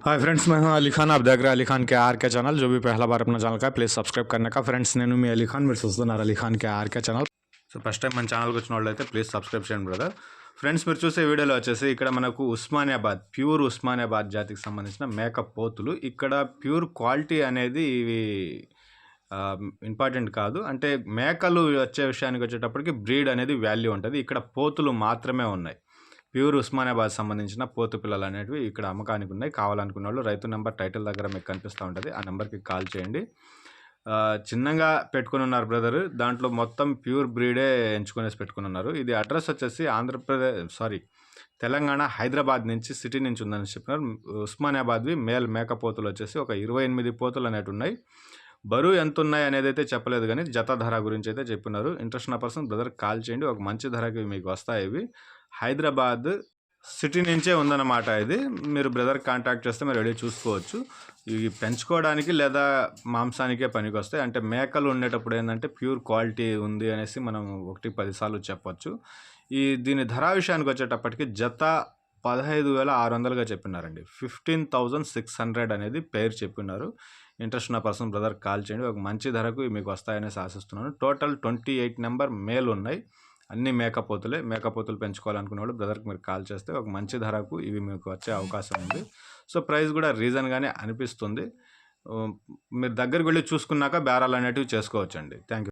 Hi friends, मैं हूं अली खान। आप देख रहे हैं अली खान के आर के चैनल। जो भी पहला बार अपना ఛానల్ का ప్లీజ్ సబ్స్క్రైబ్ करने का ఫ్రెండ్స్, నేను మీ అలీ ఖాన్, మీరు చూస్తున్నారు Ali Khan K RK channel. So first time మన ఛానల్కి వచ్చిన వాళ్ళు అయితే ప్లీజ్ సబ్స్క్రైబ్ చేయండి బ్రదర్. ఫ్రెండ్స్, మీరు చూసే వీడియోలో వచ్చేసి ఇక్కడ మనకు ఉస్మానియాబాద్ ప్యూర్ ఉస్మానియాబాద్ జాతికి సంబంధించిన మేకప్ పోతులు. ఇక్కడ ప్యూర్ క్వాలిటీ అనేది ఇవి ఇంపార్టెంట్ కాదు. అంటే మేకలు వచ్చే విషయానికి వచ్చేటప్పటికి బ్రీడ్ అనేది వాల్యూ ఉంటుంది. ఇక్కడ పోతులు మాత్రమే ఉన్నాయి. ప్యూర్ ఉస్మానియాబాద్ సంబంధించిన పోతు పిల్లలు అనేటివి ఇక్కడ అమ్మకానికి ఉన్నాయి. కావాలనుకున్న వాళ్ళు రైతు నెంబర్ టైటిల్ దగ్గర మీకు కనిపిస్తూ ఉంటుంది. ఆ నెంబర్కి కాల్ చేయండి. చిన్నగా పెట్టుకుని ఉన్నారు బ్రదర్. దాంట్లో మొత్తం ప్యూర్ బ్రీడే ఎంచుకునేసి పెట్టుకుని ఉన్నారు. ఇది అడ్రస్ వచ్చేసి తెలంగాణ హైదరాబాద్ నుంచి సిటీ నుంచి ఉందని చెప్పినారు. ఉస్మానియాబాద్వి మేల్ మేకపోతులు వచ్చేసి ఒక 28 పోతులు అనేవి ఉన్నాయి. బరువు ఎంత ఉన్నాయి అనేది అయితే చెప్పలేదు, కానీ జత ధర గురించి అయితే చెప్పినారు. ఇంట్రెస్ట్ ఉన్న పర్సన్ బ్రదర్ కాల్ చేయండి. ఒక మంచి ధరకి మీకు వస్తాయి. ఇవి హైదరాబాద్ సిటీ నుంచే ఉందన్నమాట. ఇది మీరు బ్రదర్ కాంటాక్ట్ చేస్తే మీరు రెడీ చూసుకోవచ్చు. ఇవి పెంచుకోవడానికి లేదా మాంసానికే పనికి వస్తాయి. అంటే మేకలు ఉండేటప్పుడు ఏంటంటే ప్యూర్ క్వాలిటీ ఉంది అనేసి మనం 1-10 సార్లు చెప్పొచ్చు. దీని ధర విషయానికి వచ్చేటప్పటికి జత 15,600గా చెప్పినారండి. 15,600 అనేది పేరు చెప్పినారు. ఇంట్రెస్ట్ ఉన్న పర్సన్ బ్రదర్ కాల్ చేయండి. ఒక మంచి ధరకు మీకు వస్తాయనేసి ఆశిస్తున్నాను. టోటల్ 28 నెంబర్ మేల్ ఉన్నాయి. అన్ని మేకపోతులు పెంచుకోవాలనుకునే వాళ్ళు బ్రదర్కి మీరు కాల్ చేస్తే ఒక మంచి ధరకు ఇవి మీకు వచ్చే అవకాశం ఉంది. సో ప్రైస్ కూడా రీజన్గానే అనిపిస్తుంది. మీరు దగ్గరికి వెళ్ళి చూసుకున్నాక బేరాలు అనేటివి చేసుకోవచ్చండి. Thank you.